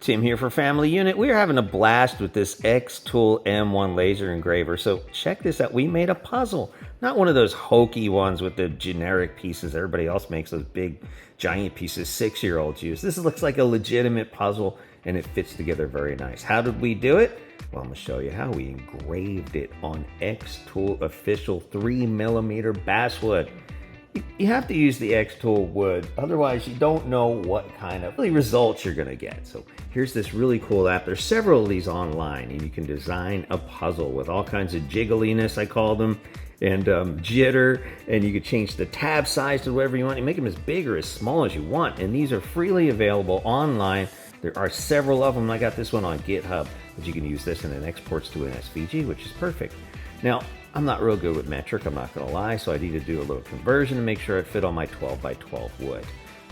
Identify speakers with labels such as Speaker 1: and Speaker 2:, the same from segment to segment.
Speaker 1: Tim here for Family Unit. We're having a blast with this xTool M1 Laser Engraver. So check this out. We made a puzzle. Not one of those hokey ones with the generic pieces everybody else makes, those big giant pieces 6-year-olds use. This looks like a legitimate puzzle and it fits together very nice. How did we do it? Well, I'm going to show you how. We engraved it on xTool official 3mm basswood. You have to use the xTool wood, otherwise you don't know what kind of results you're going to get. So here's this really cool app. There's several of these online, and you can design a puzzle with all kinds of jiggliness, I call them, and jitter, and you can change the tab size to whatever you want. You make them as big or as small as you want, and these are freely available online. There are several of them. I got this one on GitHub, but you can use this and it exports to an SVG, which is perfect. Now, I'm not real good with metric, I'm not going to lie, so I need to do a little conversion to make sure it fit on my 12x12 wood.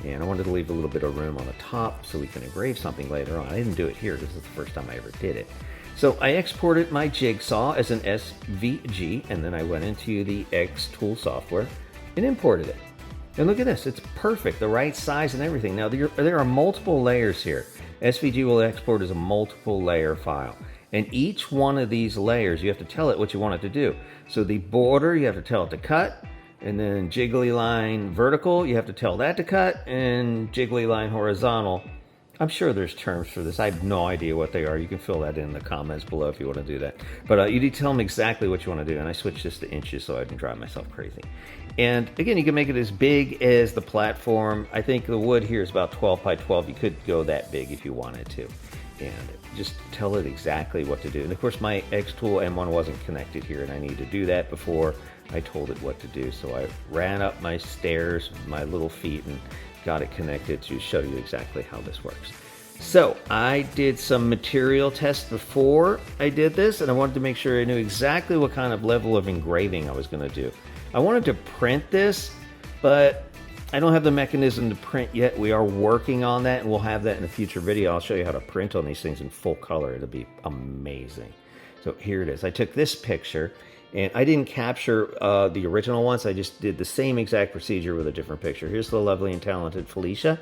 Speaker 1: And I wanted to leave a little bit of room on the top so we can engrave something later on. I didn't do it here. This is the first time I ever did it. So I exported my jigsaw as an SVG, and then I went into the xTool software and imported it. And look at this, it's perfect, the right size and everything. Now there are multiple layers here. SVG will export as a multiple layer file. And each one of these layers, you have to tell it what you want it to do. So the border, you have to tell it to cut, and then jiggly line vertical, you have to tell that to cut, and jiggly line horizontal. I'm sure there's terms for this. I have no idea what they are. You can fill that in the comments below if you want to do that. But you need to tell them exactly what you want to do. And I switched this to inches so I didn't drive myself crazy. And again, you can make it as big as the platform. I think the wood here is about 12x12. You could go that big if you wanted to. And just tell it exactly what to do. And of course my xTool M1 wasn't connected here, and I need to do that before I told it what to do. So I ran up my stairs with my little feet and got it connected to show you exactly how this works. So I did some material tests before I did this, and I wanted to make sure I knew exactly what kind of level of engraving I was going to do. I wanted to print this, but I don't have the mechanism to print yet. We are working on that, and we'll have that in a future video. I'll show you how to print on these things in full color. It'll be amazing. So here it is. I took this picture, and I didn't capture the original ones. I just did the same exact procedure with a different picture. Here's the lovely and talented Felicia.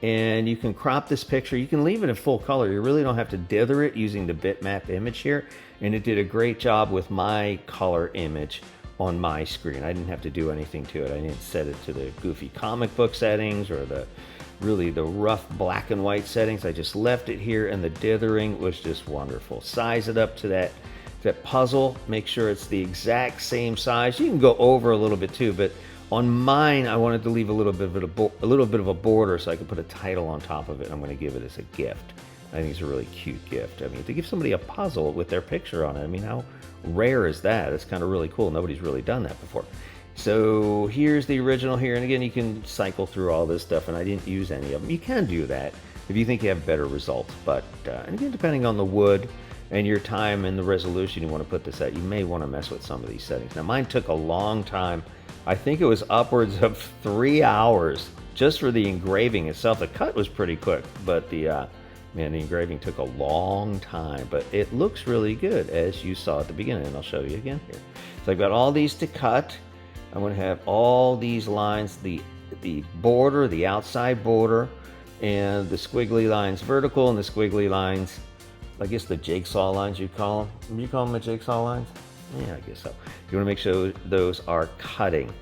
Speaker 1: And you can crop this picture. You can leave it in full color. You really don't have to dither it using the bitmap image here. And it did a great job with my color image on my screen. I didn't have to do anything to it. I didn't set it to the goofy comic book settings or the rough black and white settings. I just left it here, and the dithering was just wonderful. Size it up to that puzzle. Make sure it's the exact same size. You can go over a little bit too, but on mine I wanted to leave a little bit of a border so I could put a title on top of it. I'm going to give it as a gift. I think it's a really cute gift. I mean, to give somebody a puzzle with their picture on it, I mean, how rare is that? It's kind of really cool. Nobody's really done that before. So here's the original here, and again, you can cycle through all this stuff, and I didn't use any of them. You can do that if you think you have better results, but and again, depending on the wood and your time and the resolution you want to put this at, you may want to mess with some of these settings. Now mine took a long time. I think it was upwards of 3 hours just for the engraving itself. The cut was pretty quick, but the engraving took a long time, but it looks really good as you saw at the beginning, and I'll show you again here. So I've got all these to cut. I'm going to have all these lines, the border, the outside border, and the squiggly lines vertical, and the squiggly lines, I guess the jigsaw lines you call them. Would you call them the jigsaw lines? Yeah, I guess so. You want to make sure those are cutting,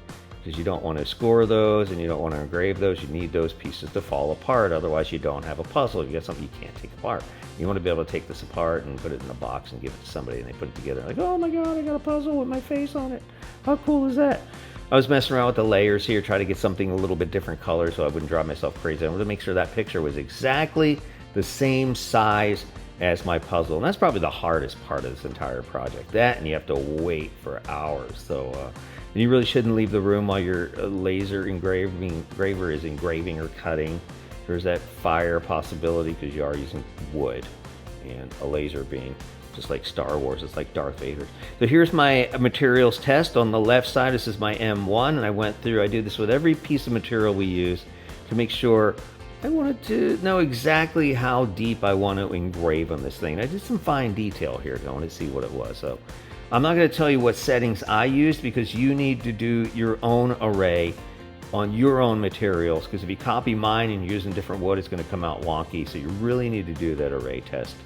Speaker 1: because you don't want to score those and you don't want to engrave those. You need those pieces to fall apart, otherwise you don't have a puzzle. You got something you can't take apart. You want to be able to take this apart and put it in a box and give it to somebody, and they put it together like, oh my god, I got a puzzle with my face on it. How cool is that? I was messing around with the layers here, trying to get something a little bit different color so I wouldn't drive myself crazy. I wanted to make sure that picture was exactly the same size as my puzzle, and that's probably the hardest part of this entire project. That, and you have to wait for hours. So you really shouldn't leave the room while your laser engraver is engraving or cutting. There's that fire possibility because you are using wood, and a laser beam, just like Star Wars, it's like Darth Vader. So here's my materials test. On the left side, this is my M1, and I do this with every piece of material we use to make sure. I wanted to know exactly how deep I want to engrave on this thing. I did some fine detail here. I want to see what it was. So I'm not going to tell you what settings I used, because you need to do your own array on your own materials, because if you copy mine and you're using different wood, it's going to come out wonky. So you really need to do that array test.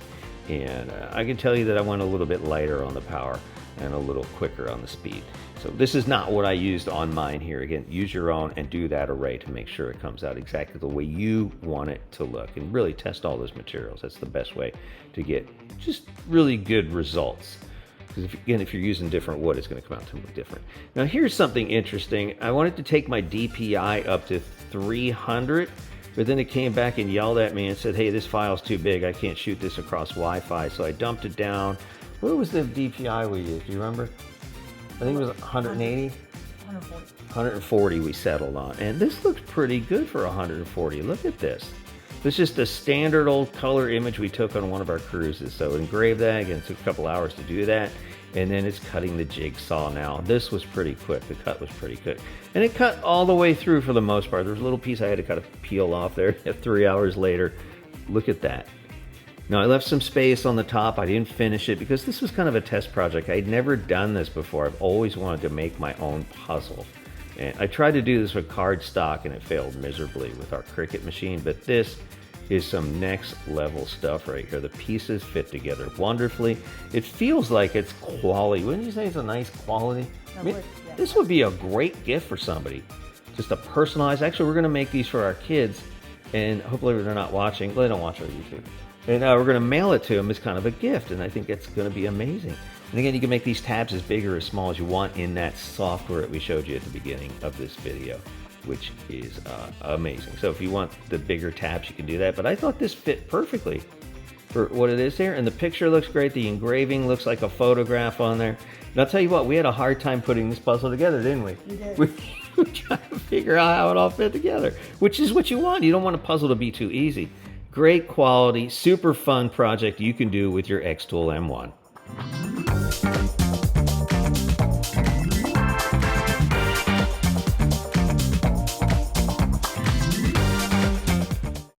Speaker 1: And I can tell you that I went a little bit lighter on the power and a little quicker on the speed. So this is not what I used on mine here. Again, use your own and do that array to make sure it comes out exactly the way you want it to look, and really test all those materials. That's the best way to get just really good results. Because if you're using different wood, it's going to come out totally different. Now here's something interesting. I wanted to take my DPI up to 300, but then it came back and yelled at me and said, hey, this file's too big. I can't shoot this across Wi-Fi. So I dumped it down. What was the DPI we used? Do you remember? I think it was 180? 140. 140 we settled on. And this looks pretty good for 140. Look at this. This is just a standard old color image we took on one of our cruises. So engrave that. Again, it took a couple hours to do that. And then it's cutting the jigsaw now. This was pretty quick. The cut was pretty quick. And it cut all the way through for the most part. There was a little piece I had to kind of peel off there 3 hours later. Look at that. Now I left some space on the top. I didn't finish it because this was kind of a test project. I'd never done this before. I've always wanted to make my own puzzle. And I tried to do this with cardstock and it failed miserably with our Cricut machine, but this is some next level stuff right here. The pieces fit together wonderfully. It feels like it's quality. Wouldn't you say it's a nice quality? I mean, yeah. This would be a great gift for somebody. Just a personalized, actually we're gonna make these for our kids, and hopefully they're not watching. Well, they don't watch our YouTube. And we're gonna mail it to them as kind of a gift, and I think it's gonna be amazing. And again, you can make these tabs as big or as small as you want in that software that we showed you at the beginning of this video, which is amazing. So if you want the bigger tabs, you can do that. But I thought this fit perfectly for what it is there. And the picture looks great. The engraving looks like a photograph on there. And I'll tell you what, we had a hard time putting this puzzle together, didn't we? We did. We were trying to figure out how it all fit together, which is what you want. You don't want a puzzle to be too easy. Great quality, super fun project you can do with your xTool M1.